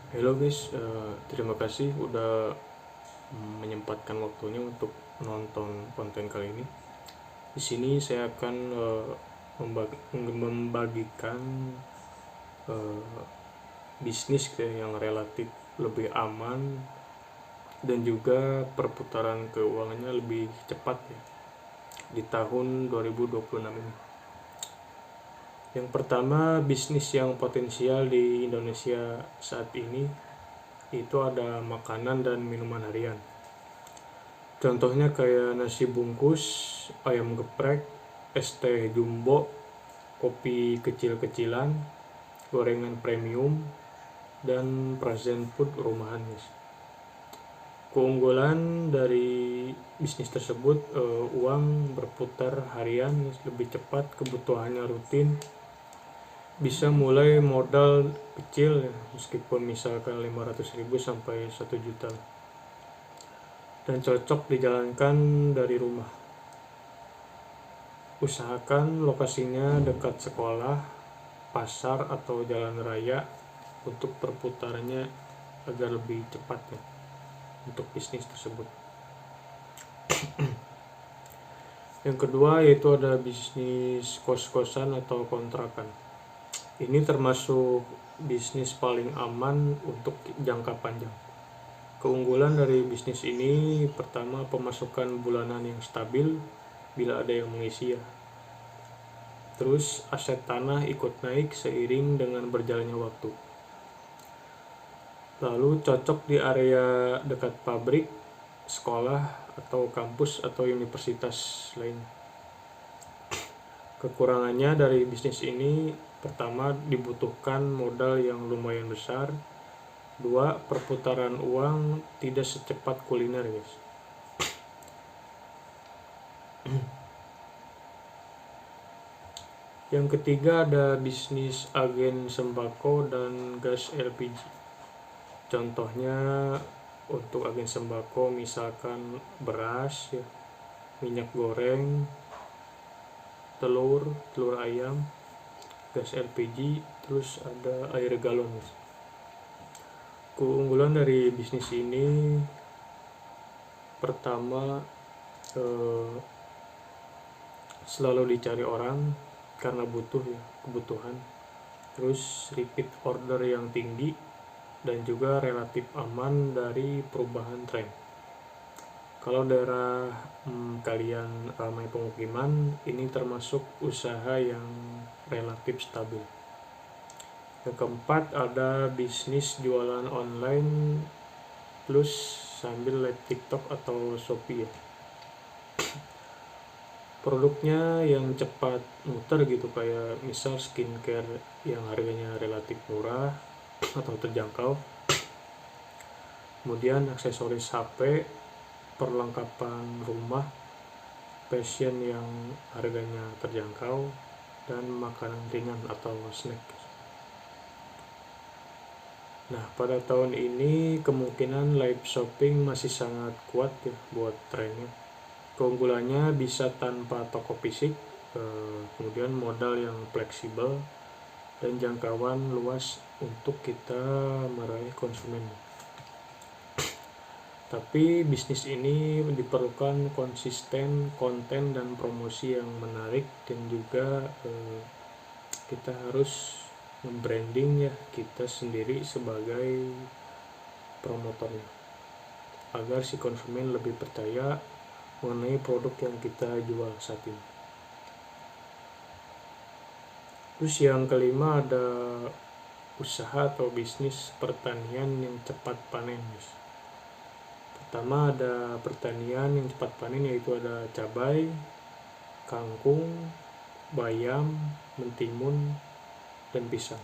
Halo guys, terima kasih udah menyempatkan waktunya untuk nonton konten kali ini. Di sini saya akan membagikan eh, bisnis yang relatif lebih aman dan juga perputaran keuangannya lebih cepat ya di tahun 2026 ini. Yang pertama, bisnis yang potensial di Indonesia saat ini itu ada makanan dan minuman harian. Contohnya kayak nasi bungkus, ayam geprek, es teh jumbo, kopi kecil-kecilan, gorengan premium, dan frozen food rumahan, guys. Keunggulan dari bisnis tersebut, uang berputar harian, guys, lebih cepat, kebutuhannya rutin, bisa mulai modal kecil ya, meskipun misalkan 500.000 sampai 1 juta, dan cocok dijalankan dari rumah. Usahakan lokasinya dekat sekolah, pasar, atau jalan raya untuk perputarannya agar lebih cepat ya, untuk bisnis tersebut. Yang kedua yaitu ada bisnis kos-kosan atau kontrakan. Ini termasuk bisnis paling aman untuk jangka panjang. Keunggulan dari bisnis ini, pertama, pemasukan bulanan yang stabil bila ada yang mengisi ya. Terus aset tanah ikut naik seiring dengan berjalannya waktu. Lalu cocok di area dekat pabrik, sekolah, atau kampus atau universitas lain. Kekurangannya dari bisnis ini, pertama, dibutuhkan modal yang lumayan besar. Dua, perputaran uang tidak secepat kuliner, guys. Yang ketiga ada bisnis agen sembako dan gas LPG. Contohnya untuk agen sembako misalkan beras ya, minyak goreng, telur ayam, gas LPG, terus ada air galon. Keunggulan dari bisnis ini, pertama, selalu dicari orang karena kebutuhan. Terus repeat order yang tinggi dan juga relatif aman dari perubahan tren. Kalau daerah kalian ramai pemukiman, ini termasuk usaha yang relatif stabil. Yang keempat ada bisnis jualan online plus sambil live TikTok atau Shopee ya. Produknya yang cepat muter gitu, kayak misal skincare yang harganya relatif murah atau terjangkau. Kemudian aksesoris HP, perlengkapan rumah, fashion yang harganya terjangkau, dan makanan ringan atau snack. Nah, pada tahun ini kemungkinan live shopping masih sangat kuat ya buat trennya. Keunggulannya bisa tanpa toko fisik, kemudian modal yang fleksibel, dan jangkauan luas untuk kita meraih konsumen. Tapi bisnis ini diperlukan konsisten konten dan promosi yang menarik, dan juga kita harus membranding ya kita sendiri sebagai promotornya agar si konsumen lebih percaya mengenai produk yang kita jual saat ini. Terus yang kelima ada usaha atau bisnis pertanian yang cepat panen. Pertama ada pertanian yang cepat panen, yaitu ada cabai, kangkung, bayam, mentimun, dan pisang.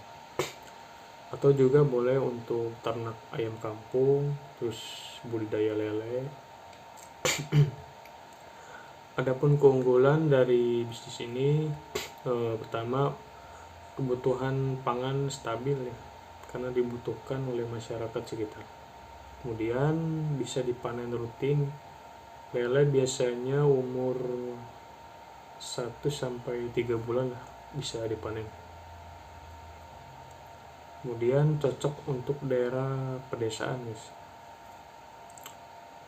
Atau juga boleh untuk ternak ayam kampung, terus budidaya lele. Adapun keunggulan dari bisnis ini, pertama, kebutuhan pangan stabil ya, karena dibutuhkan oleh masyarakat sekitar. Kemudian bisa dipanen rutin. Lele biasanya umur 1 sampai 3 bulan lah bisa dipanen. Kemudian cocok untuk daerah pedesaan guys,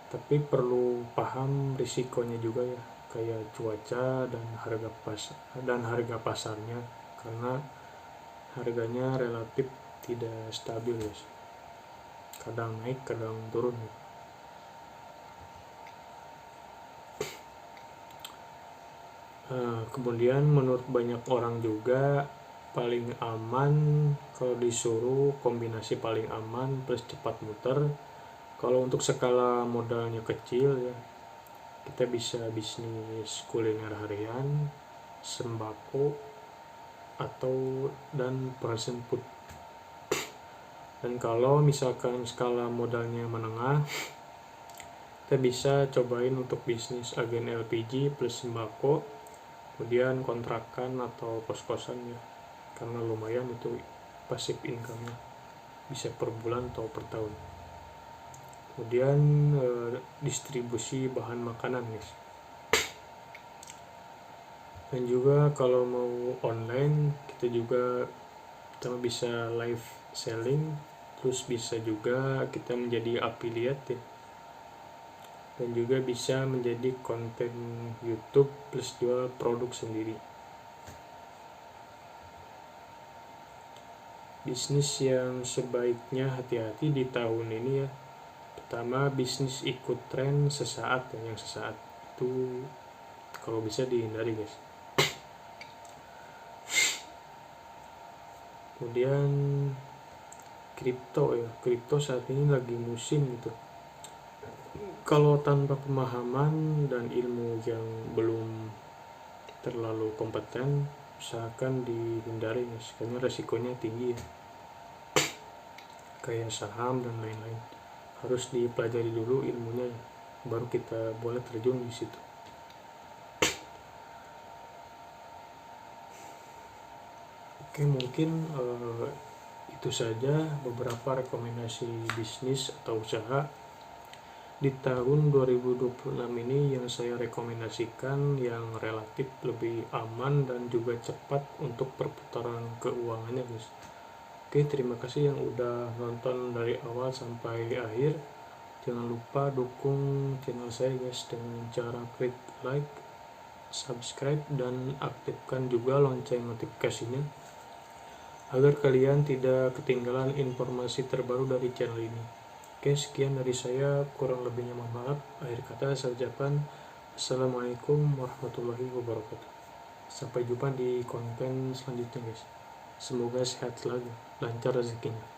tapi perlu paham risikonya juga ya, kayak cuaca dan harga pasarnya, karena harganya relatif tidak stabil guys, kadang naik kadang turun. Kemudian menurut banyak orang juga paling aman kalau disuruh kombinasi paling aman plus cepat muter, kalau untuk skala modalnya kecil ya, kita bisa bisnis kuliner harian, sembako, dan frozen food. Dan kalau misalkan skala modalnya menengah, kita bisa cobain untuk bisnis agen LPG plus sembako, kemudian kontrakan atau kos-kosan ya, karena lumayan itu pasif income-nya, bisa per bulan atau per tahun. Kemudian distribusi bahan makanan guys, dan juga kalau mau online kita bisa live selling, terus bisa juga kita menjadi affiliate ya, dan juga bisa menjadi konten YouTube plus jual produk sendiri. Bisnis yang sebaiknya hati-hati di tahun ini ya, pertama bisnis ikut tren sesaat ya, yang sesaat itu kalau bisa dihindari guys. Kemudian kripto saat ini lagi musim gitu, kalau tanpa pemahaman dan ilmu yang belum terlalu kompeten, usahakan dihindari guys, karena resikonya tinggi ya, kayak saham dan lain-lain. Harus dipelajari dulu ilmunya ya, baru kita boleh terjun di situ. Oke, mungkin itu saja beberapa rekomendasi bisnis atau usaha di tahun 2026 ini yang saya rekomendasikan, yang relatif lebih aman dan juga cepat untuk perputaran keuangannya guys. Oke, terima kasih yang udah nonton dari awal sampai akhir. Jangan lupa dukung channel saya guys dengan cara klik like, subscribe, dan aktifkan juga lonceng notifikasinya agar kalian tidak ketinggalan informasi terbaru dari channel ini. Oke, sekian dari saya, kurang lebihnya mohon maaf. Akhir kata saya ucapkan Assalamualaikum warahmatullahi wabarakatuh. Sampai jumpa di konten selanjutnya guys. Semoga sehat selalu, lancar rezekinya.